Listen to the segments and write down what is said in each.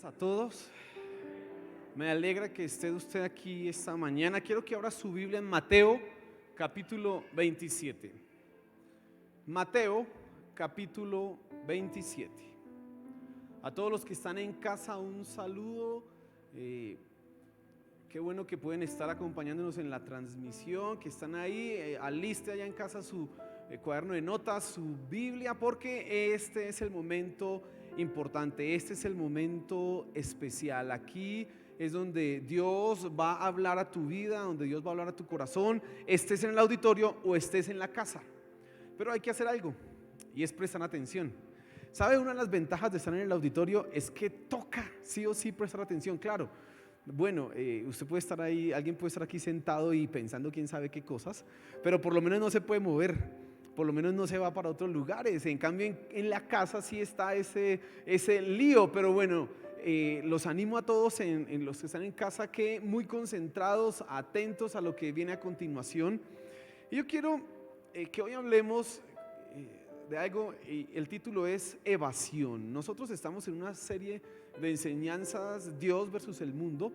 A todos, me alegra que esté usted aquí esta mañana. Quiero que abra su Biblia en Mateo capítulo 27. Mateo capítulo 27. A todos los que están en casa, un saludo. Qué bueno que pueden estar acompañándonos en la transmisión, que están ahí. Aliste allá en casa su cuaderno de notas, su Biblia, porque este es el momento importante, este es el momento especial. Aquí es donde Dios va a hablar a tu vida, donde Dios va a hablar a tu corazón, estés en el auditorio o estés en la casa. Pero hay que hacer algo, y es prestar atención. ¿Sabe? Una de las ventajas de estar en el auditorio es que toca sí o sí prestar atención. Claro, bueno, usted puede estar ahí, alguien puede estar aquí sentado y pensando quién sabe qué cosas, pero por lo menos no se puede mover. Por lo menos no se va para otros lugares. En cambio en la casa sí está ese lío. Pero bueno, los animo a todos en los que están en casa, que muy concentrados, atentos a lo que viene a continuación. Y yo quiero que hoy hablemos de algo, el título es evasión. Nosotros estamos en una serie de enseñanzas, Dios versus el mundo,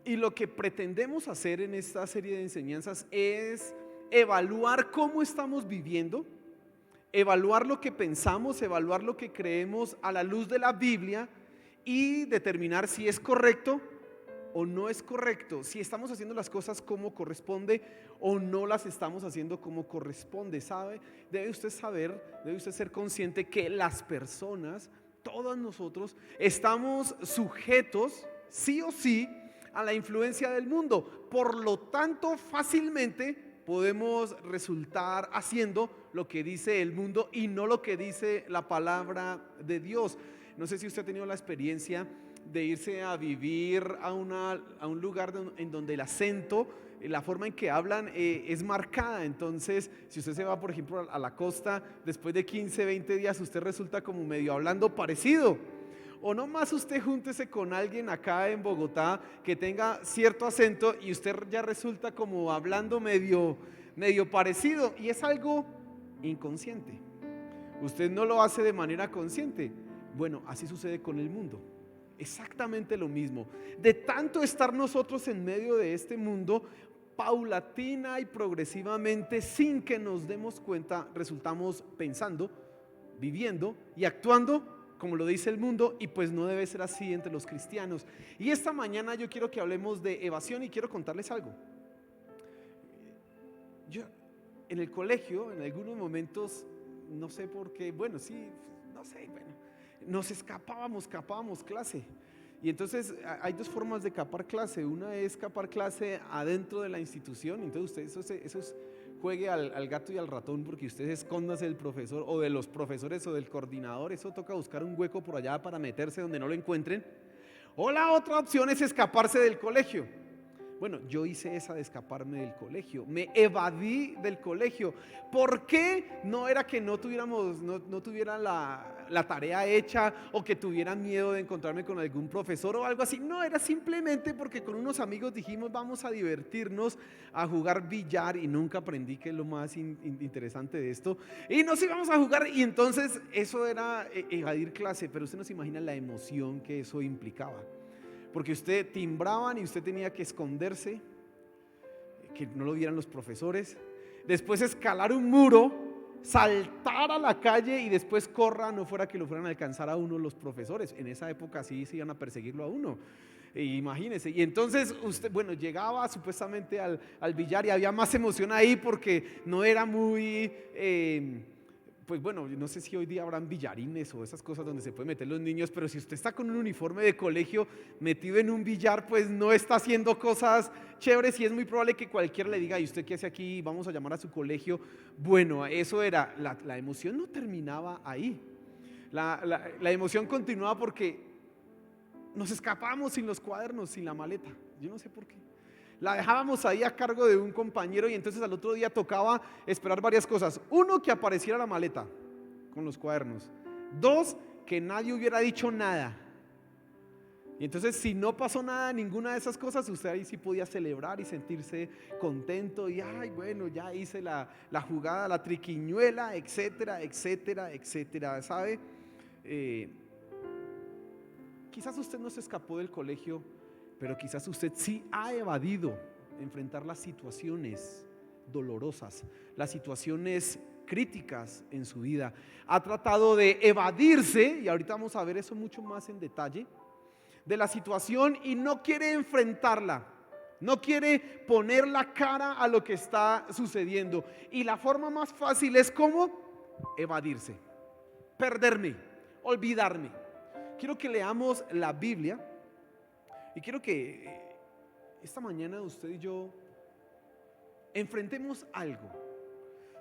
y lo que pretendemos hacer en esta serie de enseñanzas es evaluar cómo estamos viviendo, evaluar lo que pensamos, evaluar lo que creemos a la luz de la Biblia y determinar si es correcto o no es correcto, si estamos haciendo las cosas como corresponde o no las estamos haciendo como corresponde. ¿Sabe? Debe usted saber, debe usted ser consciente que las personas, todos nosotros, estamos sujetos sí o sí a la influencia del mundo. Por lo tanto, fácilmente podemos resultar haciendo lo que dice el mundo y no lo que dice la palabra de Dios. No sé si usted ha tenido la experiencia de irse a vivir a un lugar en donde el acento, la forma en que hablan es marcada. Entonces, si usted se va, por ejemplo, a la costa, después de 15, 20 días, usted resulta como medio hablando parecido. O no más, usted júntese con alguien acá en Bogotá que tenga cierto acento y usted ya resulta como hablando medio parecido, y es algo inconsciente. Usted no lo hace de manera consciente. Bueno, así sucede con el mundo. Exactamente lo mismo. De tanto estar nosotros en medio de este mundo, paulatina y progresivamente, sin que nos demos cuenta, resultamos pensando, viviendo y actuando como lo dice el mundo, y pues no debe ser así entre los cristianos. Y esta mañana yo quiero que hablemos de evasión y quiero contarles algo. Yo en el colegio, en algunos momentos, no sé por qué, bueno, sí, no sé, bueno, nos escapábamos clase. Y entonces hay dos formas de escapar clase. Una es escapar clase adentro de la institución. Entonces usted eso es, juegue al gato y al ratón, porque usted escóndase del profesor o de los profesores o del coordinador. Eso toca buscar un hueco por allá para meterse donde no lo encuentren. O la otra opción es escaparse del colegio. Bueno, yo hice esa de escaparme del colegio, me evadí del colegio. ¿Por qué? No era que no tuviera la tarea hecha o que tuviera miedo de encontrarme con algún profesor o algo así. No, era simplemente porque con unos amigos dijimos vamos a divertirnos, a jugar billar, y nunca aprendí que es lo más interesante de esto. Y nos íbamos a jugar, y entonces eso era evadir clase, pero usted no se imagina la emoción que eso implicaba. Porque usted timbraban y usted tenía que esconderse, que no lo vieran los profesores, después escalar un muro, saltar a la calle y después corra, no fuera que lo fueran a alcanzar a uno los profesores. En esa época sí se iban a perseguirlo a uno, imagínese. Y entonces usted, bueno, llegaba supuestamente al billar y había más emoción ahí porque no era muy... pues bueno, no sé si hoy día habrán billarines o esas cosas donde se pueden meter los niños, pero si usted está con un uniforme de colegio metido en un billar, pues no está haciendo cosas chéveres, y es muy probable que cualquiera le diga: ¿y usted qué hace aquí? Vamos a llamar a su colegio. Bueno, eso era, la emoción no terminaba ahí. La emoción continuaba porque nos escapamos sin los cuadernos, sin la maleta. Yo no sé por qué. La dejábamos ahí a cargo de un compañero, y entonces al otro día tocaba esperar varias cosas. Uno, que apareciera la maleta con los cuadernos. Dos, que nadie hubiera dicho nada. Y entonces si no pasó nada, ninguna de esas cosas, usted ahí sí podía celebrar y sentirse contento. Y ay, bueno, ya hice la jugada, la triquiñuela, etcétera, etcétera, etcétera. ¿Sabe? quizás usted no se escapó del colegio, pero quizás usted sí ha evadido enfrentar las situaciones dolorosas, las situaciones críticas en su vida. Ha tratado de evadirse, y ahorita vamos a ver eso mucho más en detalle, de la situación y no quiere enfrentarla. No quiere poner la cara a lo que está sucediendo. Y la forma más fácil es ¿cómo? Evadirse, perderme, olvidarme. Quiero que leamos la Biblia y quiero que esta mañana usted y yo enfrentemos algo.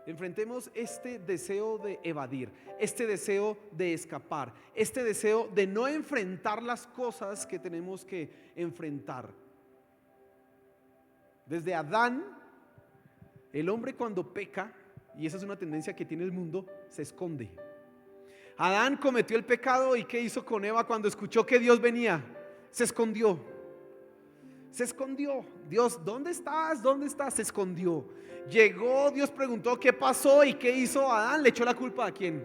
Enfrentemos este deseo de evadir, este deseo de escapar, este deseo de no enfrentar las cosas que tenemos que enfrentar. Desde Adán, el hombre cuando peca, y esa es una tendencia que tiene el mundo, se esconde. Adán cometió el pecado y ¿qué hizo con Eva cuando escuchó que Dios venía? Se escondió. Se escondió. Dios, ¿dónde estás? ¿Dónde estás? Se escondió. Llegó, Dios preguntó qué pasó y qué hizo Adán. ¿Le echó la culpa a quién?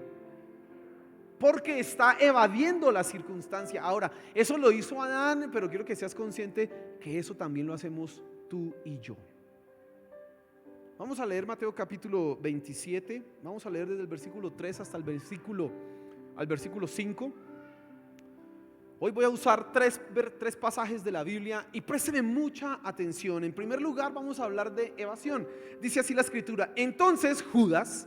Porque está evadiendo la circunstancia. Ahora, eso lo hizo Adán, pero quiero que seas consciente que eso también lo hacemos tú y yo. Vamos a leer Mateo capítulo 27. Vamos a leer desde el versículo 3 hasta el versículo 5. Hoy voy a usar tres pasajes de la Biblia y présteme mucha atención. En primer lugar vamos a hablar de evasión. Dice así la escritura: entonces Judas,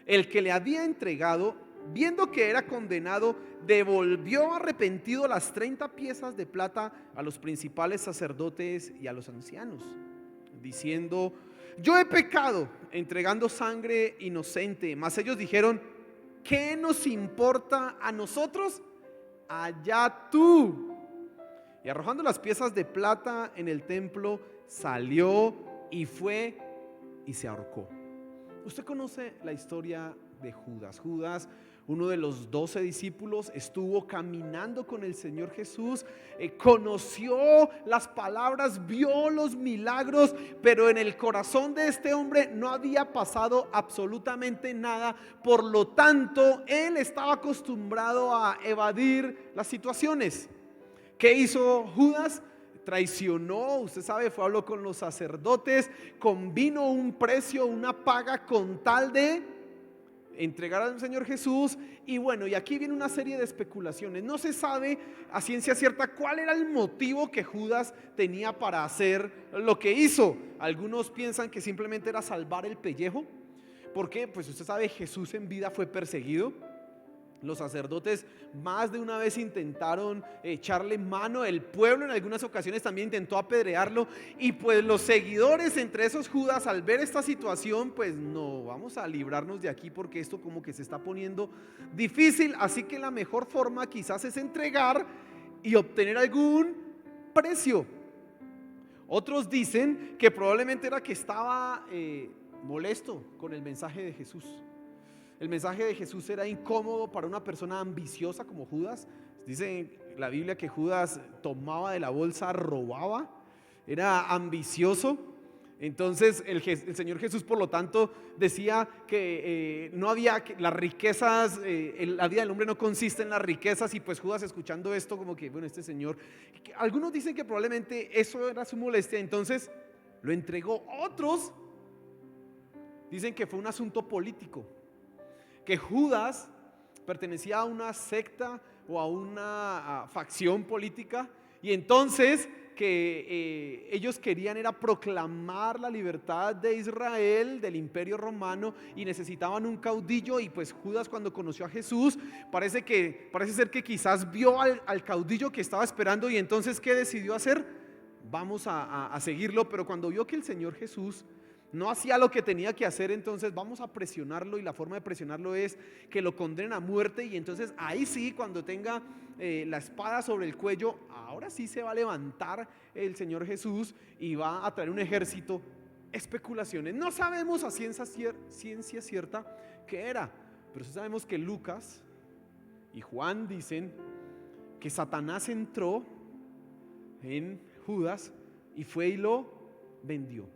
el que le había entregado, viendo que era condenado, devolvió arrepentido las 30 piezas de plata a los principales sacerdotes y a los ancianos, diciendo: yo he pecado entregando sangre inocente. Mas ellos dijeron: ¿qué nos importa a nosotros? Allá tú. Y arrojando las piezas de plata en el templo, salió y fue y se ahorcó. Usted conoce la historia de Judas. Judas, uno de los 12 discípulos, estuvo caminando con el Señor Jesús, conoció las palabras, vio los milagros, pero en el corazón de este hombre no había pasado absolutamente nada. Por lo tanto, él estaba acostumbrado a evadir las situaciones. ¿Qué hizo Judas? Traicionó, usted sabe, habló con los sacerdotes, convino un precio, una paga con tal de entregar al Señor Jesús. Y bueno, y aquí viene una serie de especulaciones. No se sabe a ciencia cierta cuál era el motivo que Judas tenía para hacer lo que hizo. Algunos piensan que simplemente era salvar el pellejo, porque pues usted sabe, Jesús en vida fue perseguido. Los sacerdotes más de una vez intentaron echarle mano. El pueblo en algunas ocasiones también intentó apedrearlo. Y pues los seguidores, entre esos Judas, al ver esta situación, pues no, vamos a librarnos de aquí porque esto como que se está poniendo difícil. Así que la mejor forma quizás es entregar y obtener algún precio. Otros dicen que probablemente era que estaba molesto con el mensaje de Jesús. El mensaje de Jesús era incómodo para una persona ambiciosa como Judas. Dice la Biblia que Judas tomaba de la bolsa, robaba, era ambicioso. Entonces el Señor Jesús, por lo tanto, decía que no había las riquezas, la vida del hombre no consiste en las riquezas. Y pues Judas, escuchando esto, como que bueno, este señor, algunos dicen que probablemente eso era su molestia, entonces lo entregó. Otros dicen que fue un asunto político, que Judas pertenecía a una secta o a una facción política, y entonces que ellos querían era proclamar la libertad de Israel del Imperio Romano y necesitaban un caudillo. Y pues Judas, cuando conoció a Jesús, parece ser que quizás vio al caudillo que estaba esperando, y entonces ¿qué decidió hacer? Vamos a seguirlo. Pero cuando vio que el Señor Jesús no hacía lo que tenía que hacer, entonces vamos a presionarlo, y la forma de presionarlo es que lo condenen a muerte. Y entonces ahí sí, cuando tenga la espada sobre el cuello, ahora sí se va a levantar el Señor Jesús y va a traer un ejército. Especulaciones, no sabemos a ciencia cierta qué era, pero sí sabemos que Lucas y Juan dicen que Satanás entró en Judas y fue y lo vendió.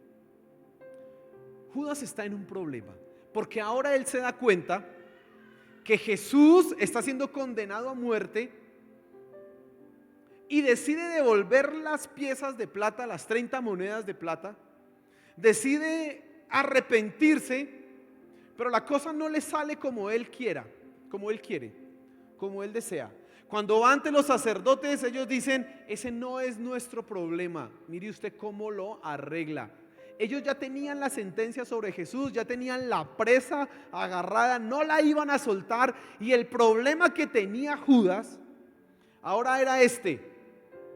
Judas está en un problema, porque ahora él se da cuenta que Jesús está siendo condenado a muerte, y decide devolver las piezas de plata, las 30 monedas de plata, decide arrepentirse, pero la cosa no le sale como él quiera, como él quiere, como él desea. Cuando va ante los sacerdotes, ellos dicen: ese no es nuestro problema, mire usted cómo lo arregla. Ellos ya tenían la sentencia sobre Jesús, ya tenían la presa agarrada, no la iban a soltar, y el problema que tenía Judas ahora era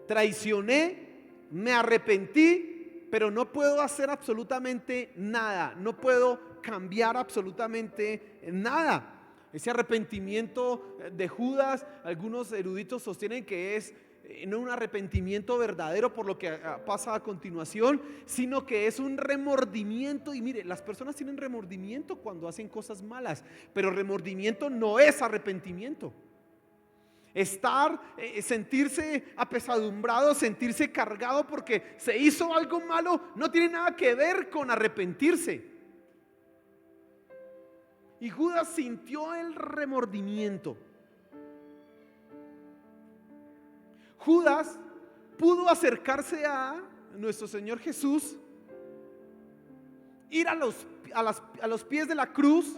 traicioné, me arrepentí, pero no puedo hacer absolutamente nada, no puedo cambiar absolutamente nada. Ese arrepentimiento de Judas, algunos eruditos sostienen que es no un arrepentimiento verdadero por lo que pasa a continuación, sino que es un remordimiento. Y mire, las personas tienen remordimiento cuando hacen cosas malas, pero remordimiento no es arrepentimiento. Sentirse apesadumbrado, sentirse cargado porque se hizo algo malo, no tiene nada que ver con arrepentirse. Y Judas sintió el remordimiento. Judas pudo acercarse a nuestro Señor Jesús, ir a los pies de la cruz,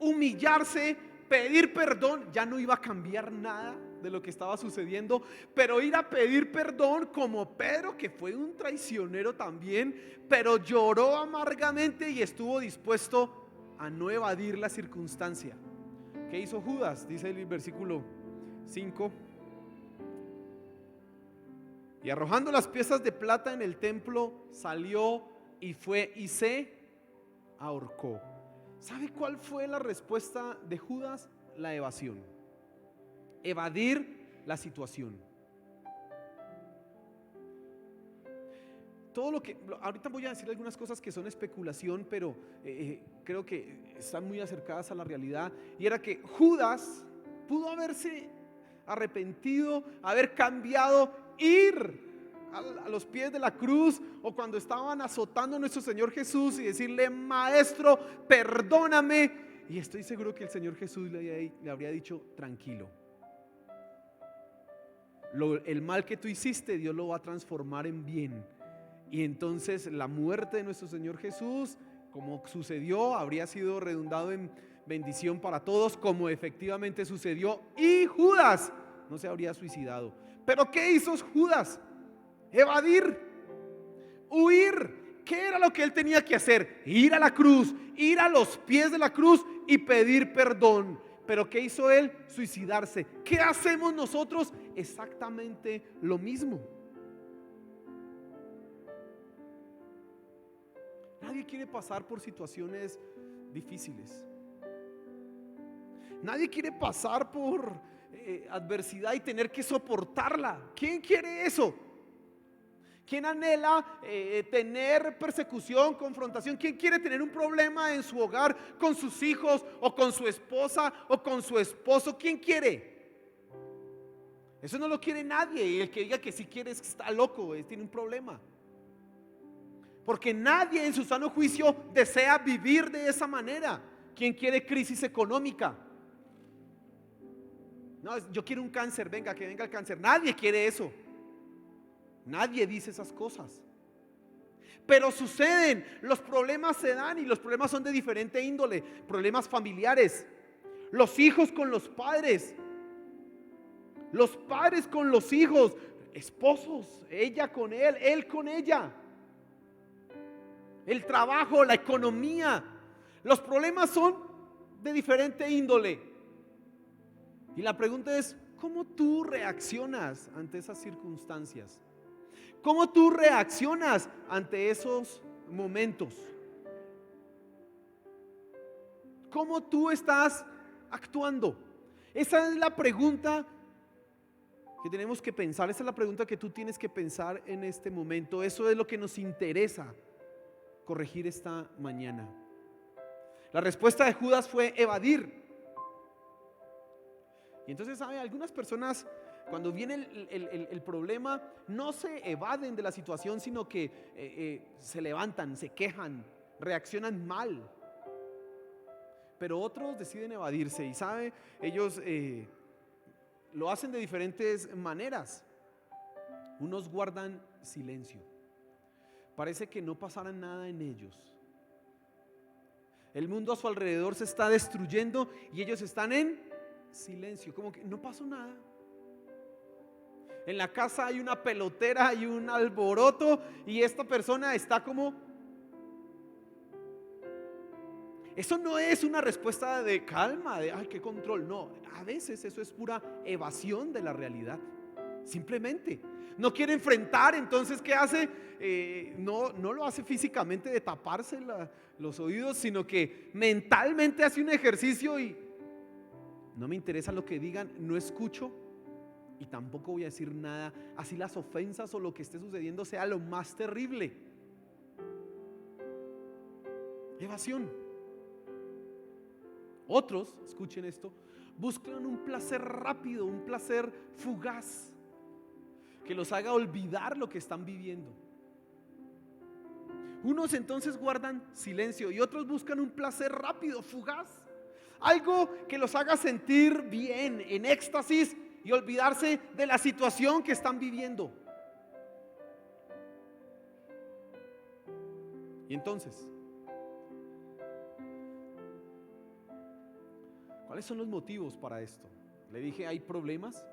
humillarse, pedir perdón. Ya no iba a cambiar nada de lo que estaba sucediendo, pero ir a pedir perdón como Pedro, que fue un traicionero también, pero lloró amargamente y estuvo dispuesto a no evadir la circunstancia. ¿Qué hizo Judas? Dice el versículo 5: y arrojando las piezas de plata en el templo, salió y fue y se ahorcó. ¿Sabe cuál fue la respuesta de Judas? La evasión. Evadir la situación. Todo lo que, ahorita voy a decir algunas cosas que son especulación, pero creo que están muy acercadas a la realidad. Y era que Judas pudo haberse arrepentido, haber cambiado, ir a los pies de la cruz, o cuando estaban azotando a nuestro Señor Jesús y decirle: Maestro, perdóname. Y estoy seguro que el Señor Jesús le habría dicho: tranquilo, el mal que tú hiciste, Dios lo va a transformar en bien. Y entonces la muerte de nuestro Señor Jesús, como sucedió, habría sido redundado en bendición para todos, como efectivamente sucedió, y Judas no se habría suicidado. Pero ¿qué hizo Judas? Evadir, huir. ¿Qué era lo que él tenía que hacer? Ir a la cruz, ir a los pies de la cruz y pedir perdón. Pero ¿qué hizo él? Suicidarse. ¿Qué hacemos nosotros? Exactamente lo mismo. Nadie quiere pasar por situaciones difíciles. Nadie quiere pasar por adversidad y tener que soportarla. ¿Quién quiere eso? ¿Quién anhela tener persecución, confrontación? ¿Quién quiere tener un problema en su hogar con sus hijos, o con su esposa, o con su esposo? ¿Quién quiere? Eso no lo quiere nadie. Y el que diga que sí quiere está loco, tiene un problema. Porque nadie en su sano juicio desea vivir de esa manera. ¿Quién quiere crisis económica? No, yo quiero un cáncer, venga, que venga el cáncer. Nadie quiere eso. Nadie dice esas cosas. Pero suceden, los problemas se dan, y los problemas son de diferente índole. Problemas familiares, los hijos con los padres, los padres con los hijos, esposos, ella con él con ella, el trabajo, la economía. Los problemas son de diferente índole. Y la pregunta es: ¿cómo tú reaccionas ante esas circunstancias? ¿Cómo tú reaccionas ante esos momentos? ¿Cómo tú estás actuando? Esa es la pregunta que tenemos que pensar. Esa es la pregunta que tú tienes que pensar en este momento. Eso es lo que nos interesa corregir esta mañana. La respuesta de Judas fue evadir. Y entonces, ¿sabe? Algunas personas, cuando viene el problema, no se evaden de la situación, sino que se levantan, se quejan, reaccionan mal. Pero otros deciden evadirse, y ¿sabe? Ellos lo hacen de diferentes maneras. Unos guardan silencio. Parece que no pasará nada en ellos. El mundo a su alrededor se está destruyendo y ellos están en silencio, como que no pasó nada. En la casa hay una pelotera, hay un alboroto y esta persona está como... Eso no es una respuesta de calma, de ay, qué control. No, a veces eso es pura evasión de la realidad. Simplemente no quiere enfrentar. Entonces, ¿qué hace? No lo hace físicamente de taparse los oídos, sino que mentalmente hace un ejercicio y no me interesa lo que digan, no escucho y tampoco voy a decir nada, así las ofensas o lo que esté sucediendo sea lo más terrible. Evasión. Otros, escuchen esto, buscan un placer rápido, un placer fugaz que los haga olvidar lo que están viviendo. Unos entonces guardan silencio y otros buscan un placer rápido, fugaz, algo que los haga sentir bien, en éxtasis y olvidarse de la situación que están viviendo. Y entonces, ¿cuáles son los motivos para esto? Le dije, hay problemas.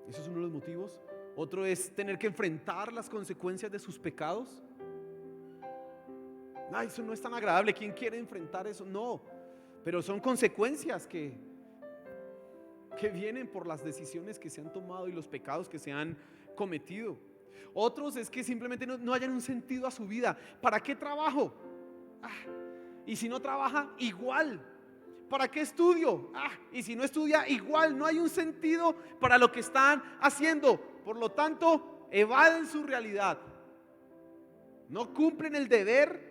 Eso es uno de los motivos. Otro es tener que enfrentar las consecuencias de sus pecados. Ay, eso no es tan agradable. ¿Quién quiere enfrentar eso? No, pero son consecuencias que vienen por las decisiones que se han tomado y los pecados que se han cometido. Otros es que simplemente no hayan un sentido a su vida. ¿Para qué trabajo? Y si no trabaja, igual. ¿Para qué estudio? Y si no estudia, igual. No hay un sentido para lo que están haciendo. Por lo tanto, evaden su realidad. No cumplen el deber.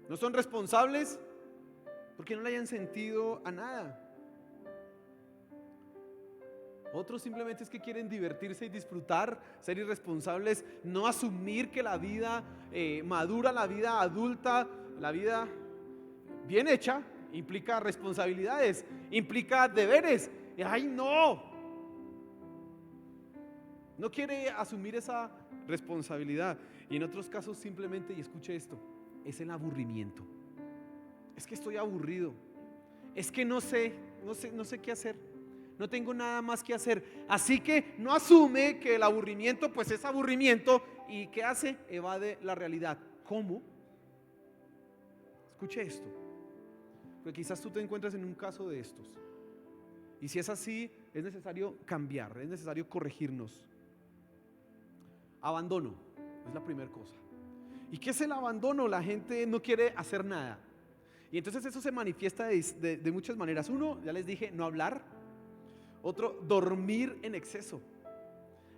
No son responsables porque no le hayan sentido a nada. Otros simplemente es que quieren divertirse y disfrutar, ser irresponsables, no asumir que la vida madura, la vida adulta, la vida bien hecha implica responsabilidades, implica deberes. ¡Ay, no! No quiere asumir esa responsabilidad. Y en otros casos simplemente, y escuche esto, es el aburrimiento. Es que estoy aburrido. Es que no sé qué hacer. No tengo nada más que hacer. Así que no asume que el aburrimiento pues es aburrimiento. ¿Y qué hace? Evade la realidad. ¿Cómo? Escuche esto. Porque quizás tú te encuentres en un caso de estos. Y si es así, es necesario cambiar, es necesario corregirnos. Abandono es la primera cosa. ¿Y qué es el abandono? La gente no quiere hacer nada. Y entonces eso se manifiesta de muchas maneras. Uno, ya les dije, no hablar. Otro, dormir en exceso.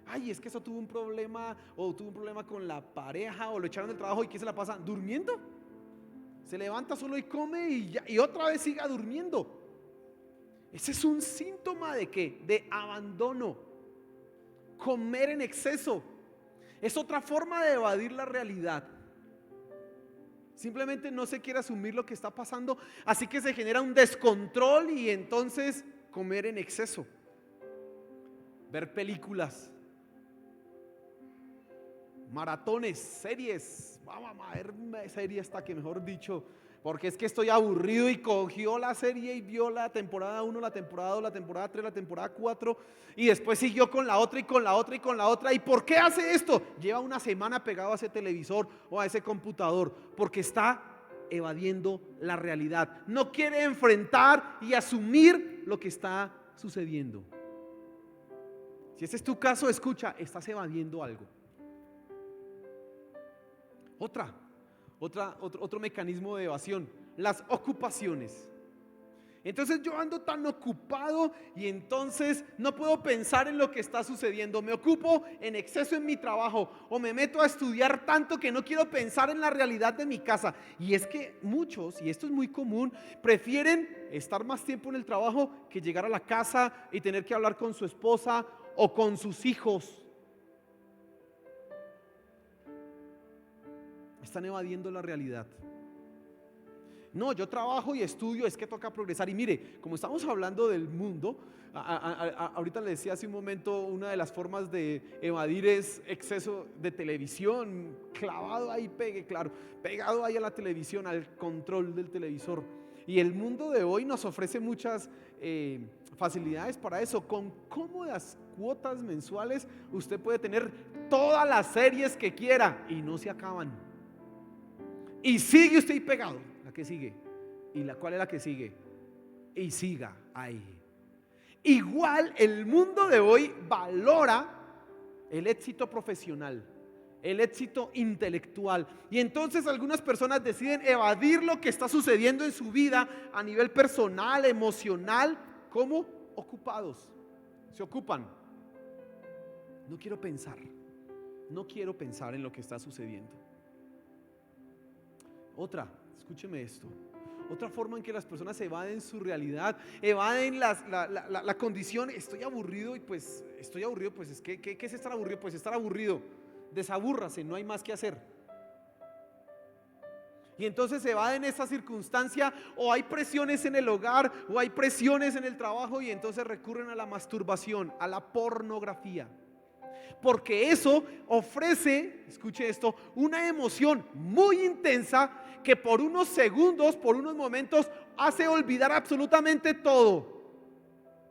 Ay, es que eso tuvo un problema, o tuvo un problema con la pareja, o lo echaron del trabajo. ¿Y qué se la pasa? Durmiendo. Se levanta solo y come y otra vez siga durmiendo. Ese es un síntoma de ¿qué? De abandono. Comer en exceso es otra forma de evadir la realidad. Simplemente no se quiere asumir lo que está pasando, así que se genera un descontrol y entonces comer en exceso. Ver películas, maratones, series. Vamos a ver serie hasta que, mejor dicho, porque es que estoy aburrido, y cogió la serie y vio la temporada 1, la temporada 2, la temporada 3, la temporada 4 y después siguió con la otra y con la otra y con la otra. ¿Y por qué hace esto? Lleva una semana pegado a ese televisor o a ese computador porque está evadiendo la realidad. No quiere enfrentar y asumir lo que está sucediendo. Si ese es tu caso, escucha, estás evadiendo algo. Otro mecanismo de evasión, las ocupaciones. Entonces yo ando tan ocupado y entonces no puedo pensar en lo que está sucediendo. Me ocupo en exceso en mi trabajo o me meto a estudiar tanto que no quiero pensar en la realidad de mi casa. Y es que muchos, y esto es muy común, prefieren estar más tiempo en el trabajo que llegar a la casa y tener que hablar con su esposa o con sus hijos. Están evadiendo la realidad. No, yo trabajo y estudio, es que toca progresar. Y mire, como estamos hablando del mundo, ahorita le decía hace un momento, una de las formas de evadir es exceso de televisión, clavado ahí, pegado ahí a la televisión, al control del televisor. Y el mundo de hoy nos ofrece muchas facilidades para eso. Con cómodas cuotas mensuales usted puede tener todas las series que quiera y no se acaban. Y sigue usted ahí pegado. ¿La que sigue? ¿Y cuál es la que sigue? Y siga ahí. Igual el mundo de hoy valora el éxito profesional, el éxito intelectual. Y entonces algunas personas deciden evadir lo que está sucediendo en su vida a nivel personal, emocional, como ocupados. Se ocupan. No quiero pensar en lo que está sucediendo. Escúcheme esto. Otra forma en que las personas evaden su realidad, evaden la condición. Estoy aburrido, pues es que ¿qué es estar aburrido? Pues estar aburrido. Desabúrrase, no hay más que hacer. Y entonces evaden esa circunstancia, o hay presiones en el hogar, o hay presiones en el trabajo, y entonces recurren a la masturbación, a la pornografía. Porque eso ofrece, escuche esto, una emoción muy intensa que por unos segundos, por unos momentos, hace olvidar absolutamente todo.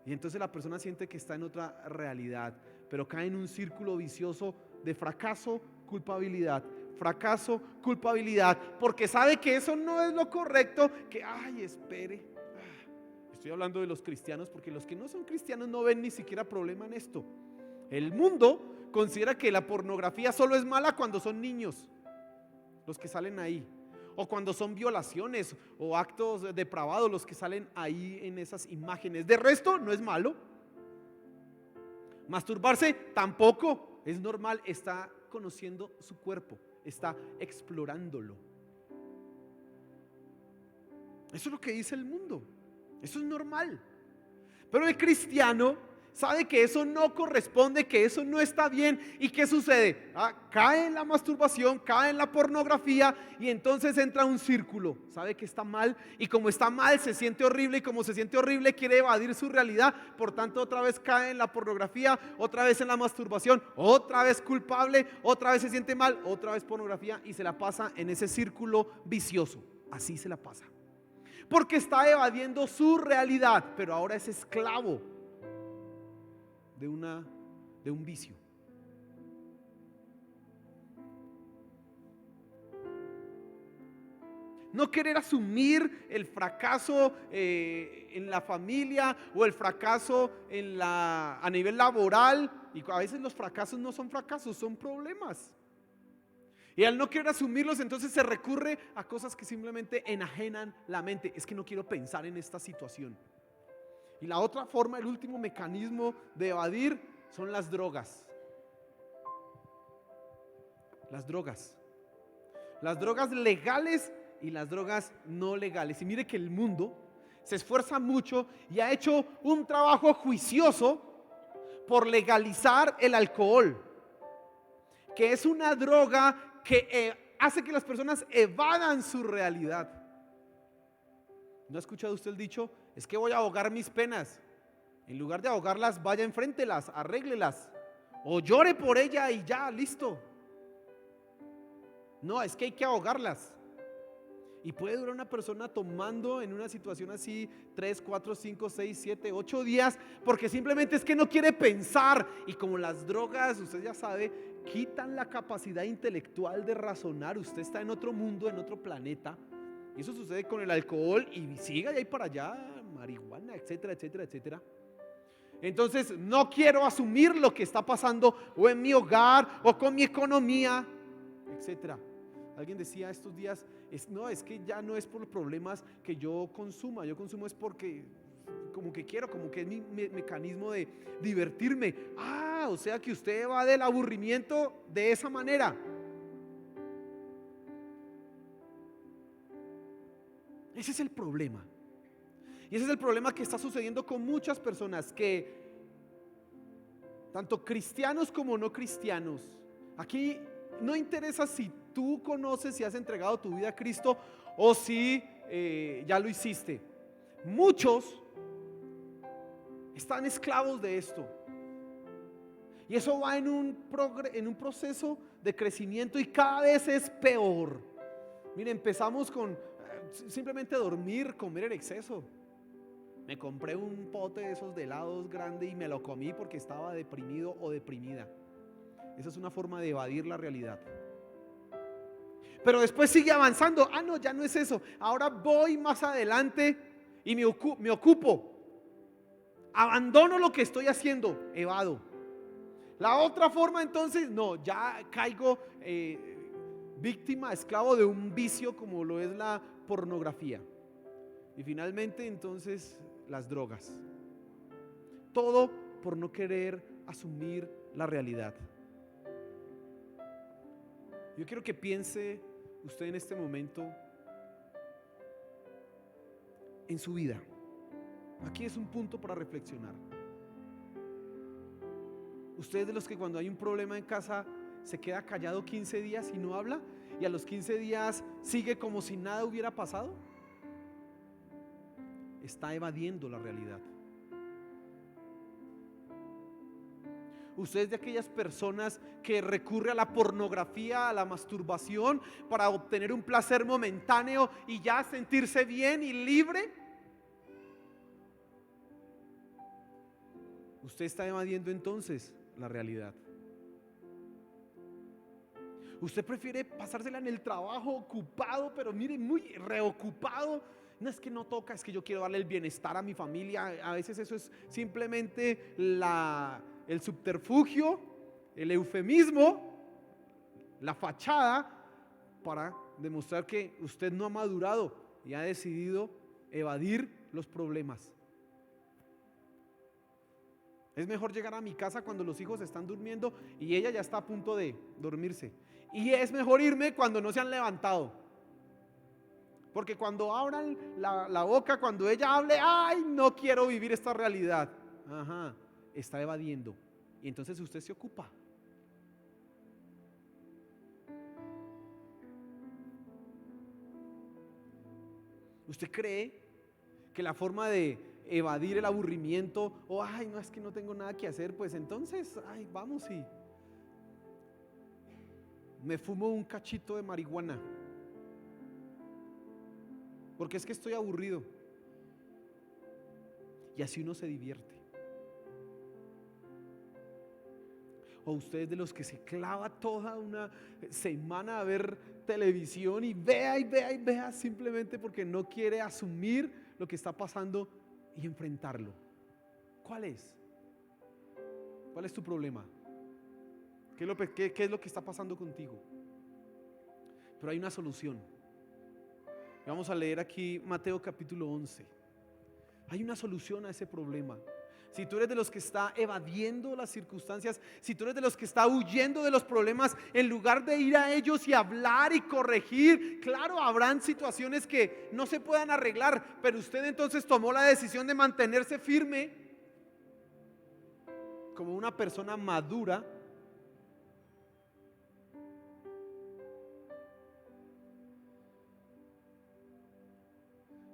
Y entonces la persona siente que está en otra realidad, pero cae en un círculo vicioso de fracaso, culpabilidad, porque sabe que eso no es lo correcto, que espere. Estoy hablando de los cristianos, porque los que no son cristianos no ven ni siquiera problema en esto. El mundo considera que la pornografía solo es mala cuando son niños los que salen ahí, o cuando son violaciones o actos depravados los que salen ahí en esas imágenes. De resto no es malo. Masturbarse tampoco es normal, está conociendo su cuerpo, está explorándolo. Eso es lo que dice el mundo, eso es normal. Pero el cristiano sabe que eso no corresponde, que eso no está bien. ¿Y qué sucede? Cae en la masturbación, cae en la pornografía, y entonces entra un círculo. Sabe que está mal, y como está mal se siente horrible, y como se siente horrible quiere evadir su realidad. Por tanto, otra vez cae en la pornografía, otra vez en la masturbación, otra vez culpable, otra vez se siente mal, otra vez pornografía, y se la pasa en ese círculo vicioso. Así se la pasa, porque está evadiendo su realidad, pero ahora es esclavo de un vicio. No querer asumir el fracaso en la familia, o el fracaso a nivel laboral. Y a veces los fracasos no son fracasos, son problemas. Y al no querer asumirlos, entonces se recurre a cosas que simplemente enajenan la mente. Es que no quiero pensar en esta situación. Y la otra forma, el último mecanismo de evadir, son las drogas. Las drogas legales y las drogas no legales. Y mire que el mundo se esfuerza mucho y ha hecho un trabajo juicioso por legalizar el alcohol, que es una droga que hace que las personas evadan su realidad. ¿No ha escuchado usted el dicho? Es que voy a ahogar mis penas. En lugar de ahogarlas, vaya, enfréntelas, arréglelas, o llore por ella y ya, listo. No, es que hay que ahogarlas. Y puede durar una persona tomando en una situación así 3, 4, 5, 6, 7, 8 días, porque simplemente es que no quiere pensar. Y como las drogas, usted ya sabe, quitan la capacidad intelectual de razonar. Usted está en otro mundo, en otro planeta. Y eso sucede con el alcohol, y siga de ahí para allá, marihuana, etcétera, etcétera, etcétera. Entonces no quiero asumir lo que está pasando o en mi hogar o con mi economía, etcétera. Alguien decía estos días, es que ya no es por los problemas que yo consumo es porque como que quiero, como que es mi mecanismo de divertirme. O sea que usted va del aburrimiento de esa manera. Ese es el problema. Y ese es el problema que está sucediendo con muchas personas, que tanto cristianos como no cristianos, aquí no interesa si tú conoces, si has entregado tu vida a Cristo, o si ya lo hiciste. Muchos están esclavos de esto. Y eso va en un proceso de crecimiento y cada vez es peor. Mire, empezamos con simplemente dormir, comer en exceso. Me compré un pote de esos de helados grande y me lo comí porque estaba deprimido o deprimida. Esa es una forma de evadir la realidad. Pero después sigue avanzando. No, ya no es eso. Ahora voy más adelante y me ocupo. Abandono lo que estoy haciendo, evado. La otra forma entonces, no, ya caigo víctima, esclavo de un vicio como lo es la pornografía. Y finalmente entonces las drogas. Todo por no querer asumir la realidad. Yo quiero que piense usted en este momento en su vida. Aquí es un punto para reflexionar. Usted es de los que cuando hay un problema en casa se queda callado 15 días y no habla, y a los 15 días sigue como si nada hubiera pasado. Está evadiendo la realidad. Usted es de aquellas personas que recurre a la pornografía, a la masturbación para obtener un placer momentáneo y ya sentirse bien y libre. Usted está evadiendo entonces la realidad. Usted prefiere pasársela en el trabajo ocupado, pero mire, muy reocupado. No es que no toca, es que yo quiero darle el bienestar a mi familia. A veces eso es simplemente el subterfugio, el eufemismo, la fachada para demostrar que usted no ha madurado y ha decidido evadir los problemas. Es mejor llegar a mi casa cuando los hijos están durmiendo y ella ya está a punto de dormirse. Y es mejor irme cuando no se han levantado. Porque cuando abran la boca, cuando ella hable, ay, no quiero vivir esta realidad. Ajá, está evadiendo. Y entonces usted se ocupa. ¿Usted cree que la forma de evadir el aburrimiento o ay, no, es que no tengo nada que hacer, pues entonces, ay, vamos y me fumo un cachito de marihuana porque es que estoy aburrido? Y así uno se divierte. O usted es de los que se clava toda una semana a ver televisión y vea y vea y vea simplemente porque no quiere asumir lo que está pasando y enfrentarlo. ¿Cuál es? ¿Cuál es tu problema? ¿Qué es lo que está pasando contigo? Pero hay una solución. Vamos a leer aquí Mateo capítulo 11. Hay una solución a ese problema. Si tú eres de los que está evadiendo las circunstancias, si tú eres de los que está huyendo de los problemas, en lugar de ir a ellos y hablar y corregir, claro, habrán situaciones que no se puedan arreglar, pero usted entonces tomó la decisión de mantenerse firme como una persona madura.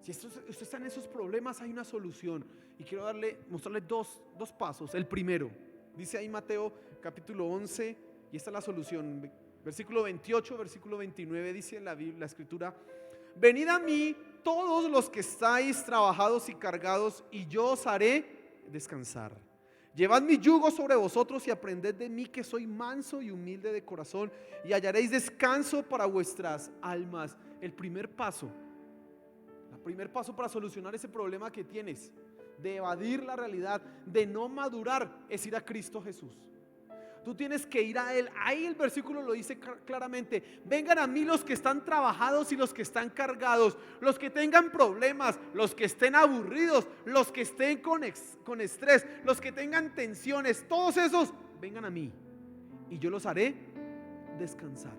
Si usted está en esos problemas, hay una solución. Y quiero mostrarle dos pasos. El primero, dice ahí Mateo capítulo 11, y esta es la solución. Versículo 28, versículo 29, dice la escritura: venid a mí todos los que estáis trabajados y cargados, y yo os haré descansar. Llevad mi yugo sobre vosotros y aprended de mí, que soy manso y humilde de corazón, y hallaréis descanso para vuestras almas. El primer paso para solucionar ese problema que tienes de evadir la realidad, de no madurar, es ir a Cristo Jesús. Tú tienes que ir a Él. Ahí el versículo lo dice claramente: vengan a mí los que están trabajados y los que están cargados, los que tengan problemas, los que estén aburridos, los que estén con estrés, los que tengan tensiones, todos esos, vengan a mí y yo los haré descansar.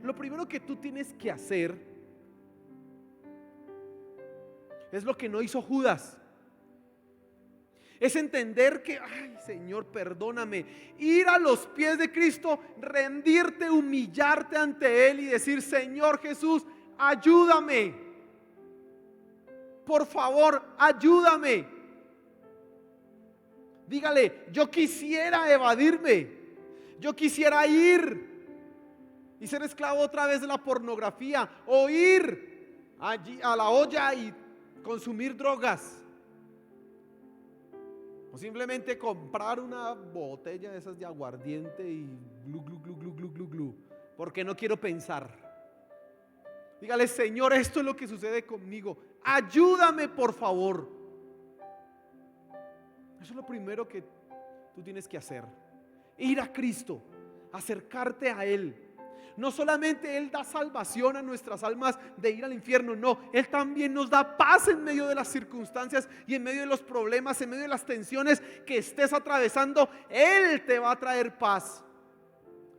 Lo primero que tú tienes que hacer es lo que no hizo Judas. Es entender que, ay, Señor, perdóname. Ir a los pies de Cristo, rendirte, humillarte ante Él y decir: Señor Jesús, ayúdame. por favor, ayúdame. Dígale, yo quisiera evadirme, yo quisiera ir y ser esclavo otra vez de la pornografía, o ir allí a la olla y consumir drogas, o simplemente comprar una botella de esas de aguardiente y glu, glu, glu, glu, glu, glu, glu, porque no quiero pensar. Dígale, Señor, esto es lo que sucede conmigo, ayúdame por favor. Eso es lo primero que tú tienes que hacer, ir a Cristo, acercarte a Él. No solamente Él da salvación a nuestras almas de ir al infierno, no, Él también nos da paz en medio de las circunstancias y en medio de los problemas, en medio de las tensiones que estés atravesando. Él te va a traer paz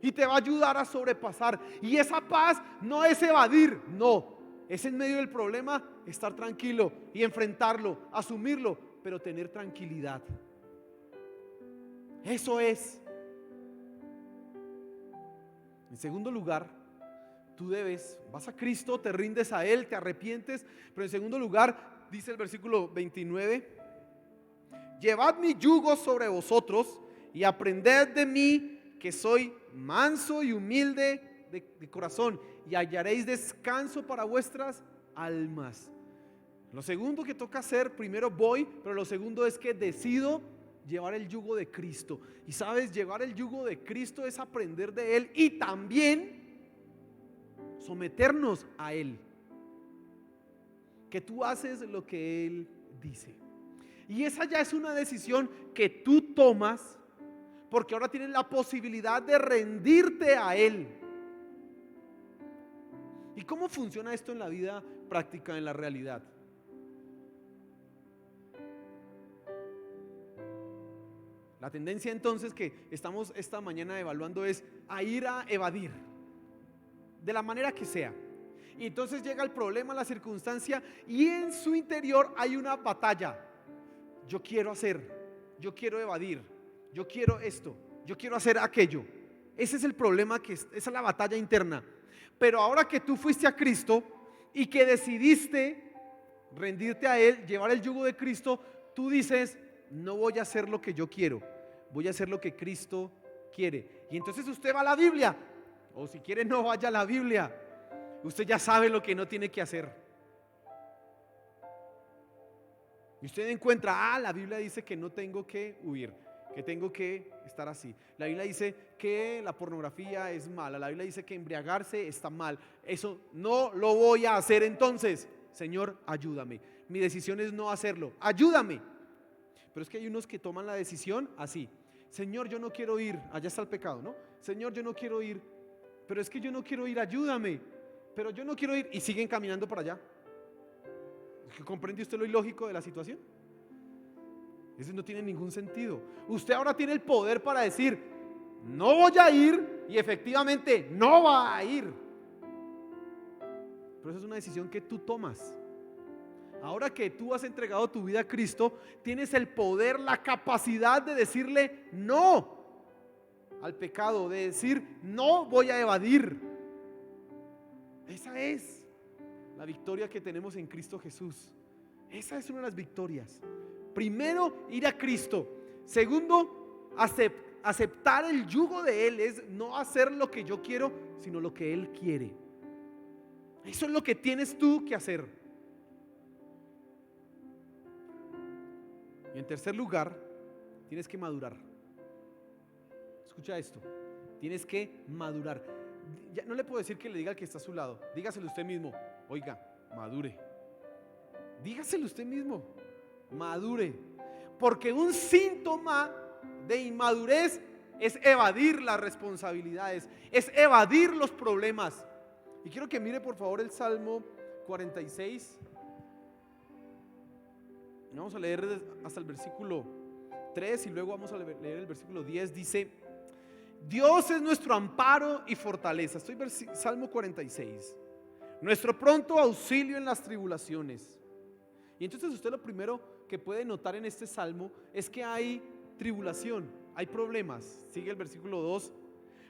y te va a ayudar a sobrepasar. Y esa paz no es evadir, no, es en medio del problema estar tranquilo y enfrentarlo, asumirlo, pero tener tranquilidad. Eso es. En segundo lugar, tú vas a Cristo, te rindes a Él, te arrepientes. Pero en segundo lugar, dice el versículo 29, llevad mi yugo sobre vosotros y aprended de mí, que soy manso y humilde de corazón, y hallaréis descanso para vuestras almas. Lo segundo que toca hacer, primero voy, pero lo segundo es que decido llevar el yugo de Cristo. Y sabes, llevar el yugo de Cristo es aprender de Él y también someternos a Él. Que tú haces lo que Él dice. Y esa ya es una decisión que tú tomas, porque ahora tienes la posibilidad de rendirte a Él. ¿Y cómo funciona esto en la vida práctica, en la realidad? La tendencia entonces que estamos esta mañana evaluando es a ir a evadir, de la manera que sea. Y entonces llega el problema, la circunstancia, y en su interior hay una batalla. Yo quiero yo quiero evadir, yo quiero esto, yo quiero hacer aquello. Ese es el problema, esa es la batalla interna. Pero ahora que tú fuiste a Cristo y que decidiste rendirte a Él, llevar el yugo de Cristo, tú dices, no voy a hacer lo que yo quiero, voy a hacer lo que Cristo quiere. Y entonces usted va a la Biblia, o si quiere no vaya a la Biblia, usted ya sabe lo que no tiene que hacer. Y usted encuentra, la Biblia dice que no tengo que huir, que tengo que estar así. La Biblia dice que la pornografía es mala, la Biblia dice que embriagarse está mal. Eso no lo voy a hacer. Entonces, Señor, ayúdame. Mi decisión es no hacerlo, ayúdame. Pero es que hay unos que toman la decisión así: Señor, yo no quiero ir, allá está el pecado, ¿no? Señor, yo no quiero ir, pero es que yo no quiero ir, ayúdame, pero yo no quiero ir, y siguen caminando para allá. ¿Comprende usted lo ilógico de la situación? Eso no tiene ningún sentido. Usted ahora tiene el poder para decir, no voy a ir, y efectivamente no va a ir. Pero eso es una decisión que tú tomas. Ahora que tú has entregado tu vida a Cristo, tienes el poder, la capacidad de decirle no al pecado, de decir no voy a evadir. Esa es la victoria que tenemos en Cristo Jesús. Esa es una de las victorias. Primero, ir a Cristo. Segundo, aceptar el yugo de Él, es no hacer lo que yo quiero, sino lo que Él quiere. Eso es lo que tienes tú que hacer. Y en tercer lugar, tienes que madurar. Escucha esto, tienes que madurar. Ya no le puedo decir que le diga al que está a su lado, dígaselo usted mismo: oiga, madure. Dígaselo usted mismo, madure. Porque un síntoma de inmadurez es evadir las responsabilidades, es evadir los problemas. Y quiero que mire por favor el Salmo 46. Vamos a leer hasta el versículo 3 y luego vamos a leer el versículo 10. Dice: Dios es nuestro amparo y fortaleza. Estoy en Salmo 46. Nuestro pronto auxilio en las tribulaciones. Y entonces usted lo primero que puede notar en este salmo es que hay tribulación, hay problemas. Sigue el versículo 2.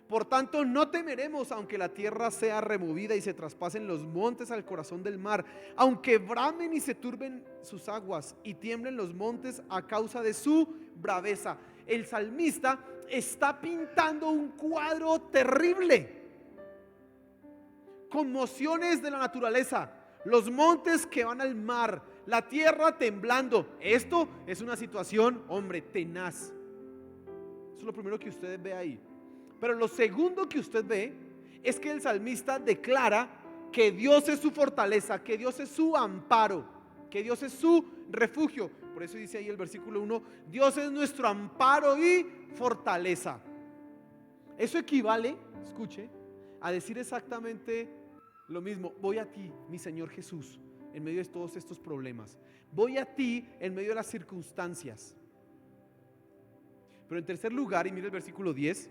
Por tanto, no temeremos aunque la tierra sea removida y se traspasen los montes al corazón del mar, aunque bramen y se turben sus aguas y tiemblen los montes a causa de su braveza. El salmista está pintando un cuadro terrible. Conmociones de la naturaleza, los montes que van al mar, la tierra temblando. Esto es una situación, hombre, tenaz. Eso es lo primero que usted ve ahí. Pero lo segundo que usted ve es que el salmista declara que Dios es su fortaleza, que Dios es su amparo, que Dios es su refugio. Por eso dice ahí el versículo 1, Dios es nuestro amparo y fortaleza. Eso equivale, escuche, a decir exactamente lo mismo. Voy a ti, mi Señor Jesús, en medio de todos estos problemas. Voy a ti en medio de las circunstancias. Pero en tercer lugar, y mire el versículo 10,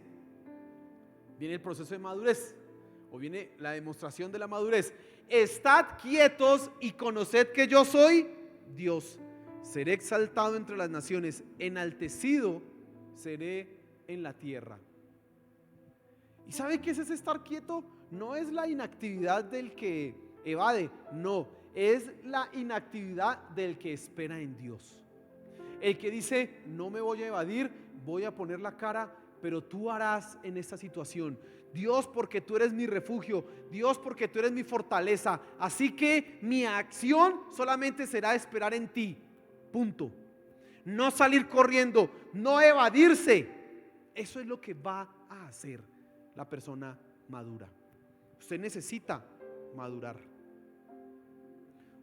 viene el proceso de madurez, o viene la demostración de la madurez. Estad quietos y conoced que yo soy Dios. Seré exaltado entre las naciones, enaltecido seré en la tierra. ¿Y sabe qué es ese estar quieto? No es la inactividad del que evade, no, es la inactividad del que espera en Dios. El que dice, no me voy a evadir, voy a poner la cara, pero tú harás en esta situación. Dios, porque tú eres mi refugio. Dios, porque tú eres mi fortaleza. Así que mi acción solamente será esperar en ti. Punto. No salir corriendo, no evadirse. Eso es lo que va a hacer la persona madura. Usted necesita madurar.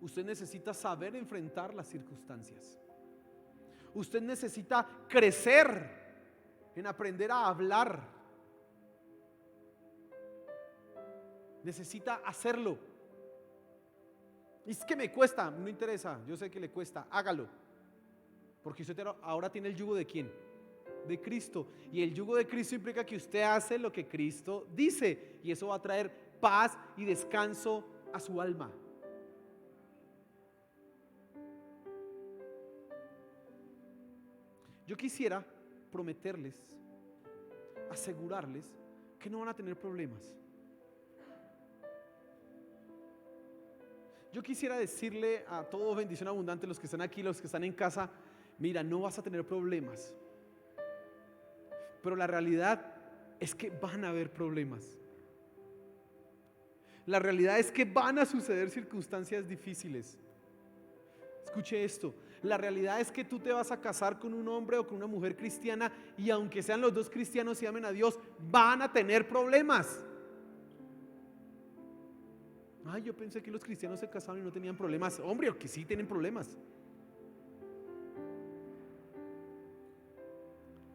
Usted necesita saber enfrentar las circunstancias. Usted necesita crecer en aprender a hablar. Necesita hacerlo. Y es que me cuesta, no interesa, yo sé que le cuesta, hágalo. Porque usted ahora tiene el yugo ¿de quién? De Cristo. Y el yugo de Cristo implica que usted hace lo que Cristo dice. Y eso va a traer paz y descanso a su alma. Yo quisiera prometerles, asegurarles que no van a tener problemas. Yo quisiera decirle a todos, bendición abundante, los que están aquí, los que están en casa, mira, no vas a tener problemas. Pero la realidad es que van a haber problemas. La realidad es que van a suceder circunstancias difíciles. Escuche esto, la realidad es que tú te vas a casar con un hombre o con una mujer cristiana y aunque sean los dos cristianos y amen a Dios, van a tener problemas. Ay, yo pensé que los cristianos se casaban y no tenían problemas. Hombre, que sí tienen problemas.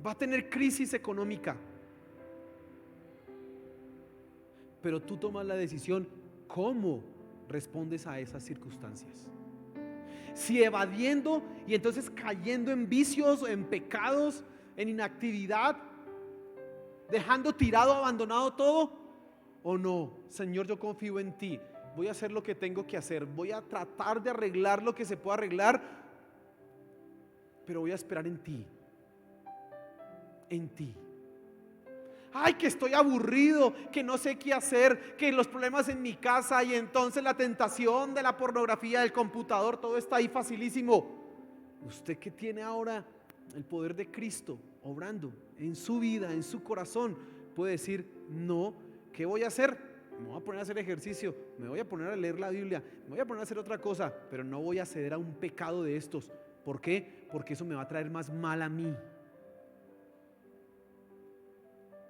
Va a tener crisis económica. Pero tú tomas la decisión cómo respondes a esas circunstancias. Si evadiendo y entonces cayendo en vicios, en pecados, en inactividad, dejando tirado, abandonado todo, o no, Señor, yo confío en ti, voy a hacer lo que tengo que hacer, voy a tratar de arreglar lo que se pueda arreglar, pero voy a esperar en ti, en ti. Ay, que estoy aburrido, que no sé qué hacer, que los problemas en mi casa y entonces la tentación de la pornografía, del computador, todo está ahí facilísimo. Usted que tiene ahora el poder de Cristo obrando en su vida, en su corazón, puede decir, no, ¿qué voy a hacer? Me voy a poner a hacer ejercicio, me voy a poner a leer la Biblia, me voy a poner a hacer otra cosa, pero no voy a ceder a un pecado de estos. ¿Por qué? Porque eso me va a traer más mal a mí.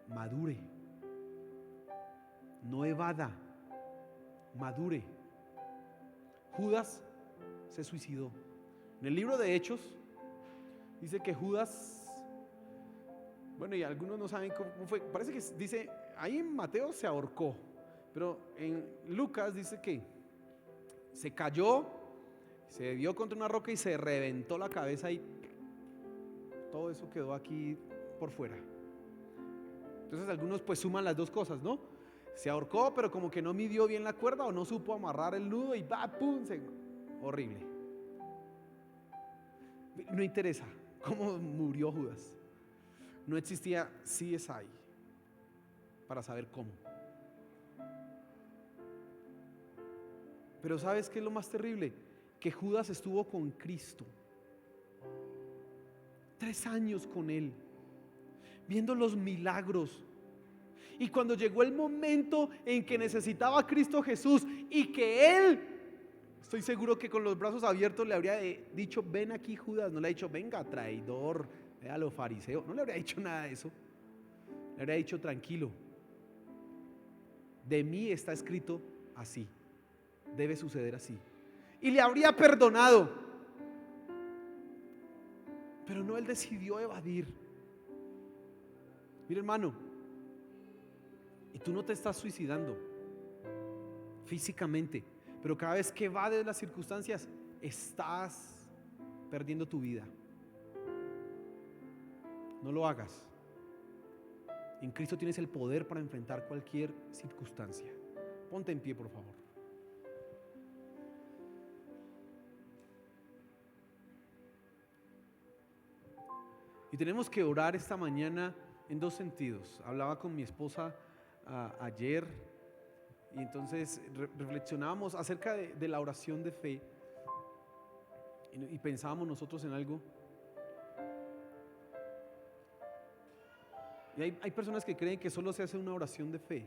Madure, no evada, madure. Judas se suicidó. En el libro de Hechos dice que Judas, bueno, y algunos no saben cómo fue, parece que dice, ahí en Mateo se ahorcó, pero en Lucas dice que se cayó, se dio contra una roca y se reventó la cabeza y todo eso quedó aquí por fuera. Entonces algunos pues suman las dos cosas, ¿no? Se ahorcó, pero como que no midió bien la cuerda o no supo amarrar el nudo y va, pum, horrible. No interesa cómo murió Judas. No existía CSI. para saber cómo. Pero ¿sabes qué es lo más terrible? Que Judas estuvo con Cristo 3 años con Él, viendo los milagros. Y cuando llegó el momento en que necesitaba a Cristo Jesús y que Él, estoy seguro que con los brazos abiertos le habría dicho: ven aquí, Judas. No le ha dicho: venga, traidor, a los fariseos. No le habría dicho nada de eso. Le habría dicho: tranquilo, de mí está escrito así, debe suceder así. Y le habría perdonado. Pero no, él decidió evadir. Mira, hermano, y tú no te estás suicidando físicamente, pero cada vez que evades las circunstancias, estás perdiendo tu vida. No lo hagas. En Cristo tienes el poder para enfrentar cualquier circunstancia. Ponte en pie, por favor. Y tenemos que orar esta mañana en 2 sentidos. Hablaba con mi esposa ayer y entonces reflexionábamos acerca de la oración de fe y pensábamos nosotros en algo. Y hay personas que creen que solo se hace una oración de fe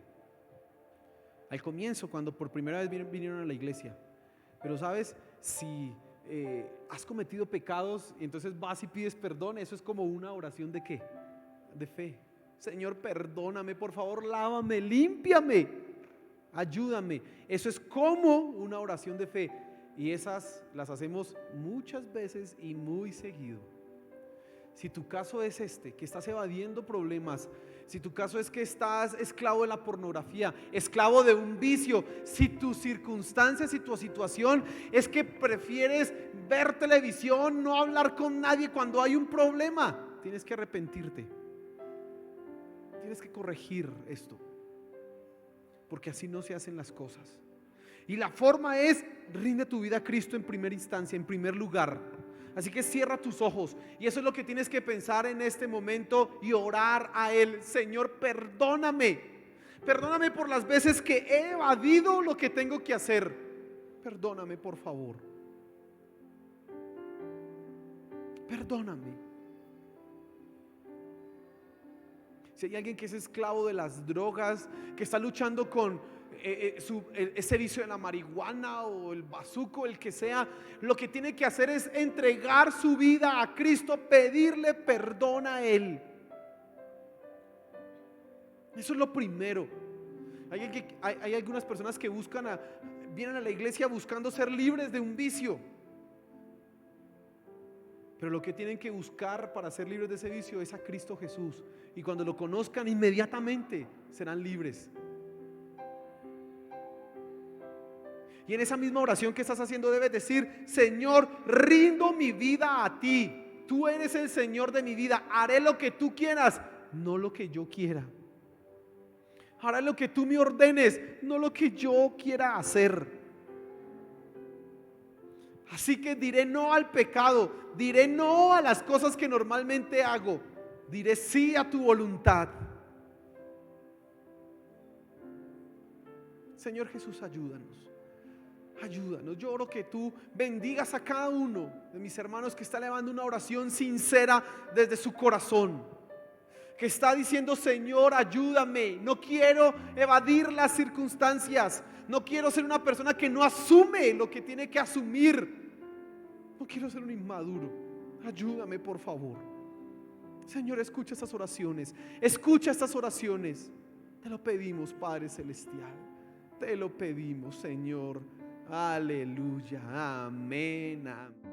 al comienzo, cuando por primera vez vinieron a la iglesia. Pero sabes, si has cometido pecados y entonces vas y pides perdón, eso es como una oración ¿de qué? De fe. Señor, perdóname, por favor, lávame, límpiame, ayúdame. Eso es como una oración de fe, y esas las hacemos muchas veces y muy seguido. Si tu caso es que estás evadiendo problemas, si tu caso es que estás esclavo de la pornografía, esclavo de un vicio, si tu circunstancia, si tu situación es que prefieres ver televisión, no hablar con nadie cuando hay un problema, tienes que arrepentirte. Tienes que corregir esto, porque así no se hacen las cosas. Y la forma es: rinde tu vida a Cristo en primera instancia, en primer lugar. Así que cierra tus ojos, y eso es lo que tienes que pensar en este momento y orar a Él. Señor, perdóname. Perdóname por las veces que he evadido lo que tengo que hacer. Perdóname, por favor. Perdóname. Si hay alguien que es esclavo de las drogas, que está luchando con ese vicio de la marihuana o el bazuco, el que sea, lo que tiene que hacer es entregar su vida a Cristo, pedirle perdón a Él. Eso es lo primero. Hay algunas personas que vienen a la iglesia buscando ser libres de un vicio, pero lo que tienen que buscar para ser libres de ese vicio es a Cristo Jesús. Y cuando lo conozcan, inmediatamente serán libres. Y en esa misma oración que estás haciendo debes decir: Señor, rindo mi vida a ti. Tú eres el Señor de mi vida. Haré lo que tú quieras, no lo que yo quiera. Haré lo que tú me ordenes, no lo que yo quiera hacer. Así que diré no al pecado, diré no a las cosas que normalmente hago, diré sí a tu voluntad. Señor Jesús, ayúdanos. Ayúdanos. Yo oro que tú bendigas a cada uno de mis hermanos que está elevando una oración sincera desde su corazón, que está diciendo: Señor, ayúdame. No quiero evadir las circunstancias. No quiero ser una persona que no asume lo que tiene que asumir. No quiero ser un inmaduro. Ayúdame, por favor. Señor, escucha estas oraciones. Escucha estas oraciones. Te lo pedimos, Padre Celestial. Te lo pedimos, Señor. Aleluya. Amén. Amén.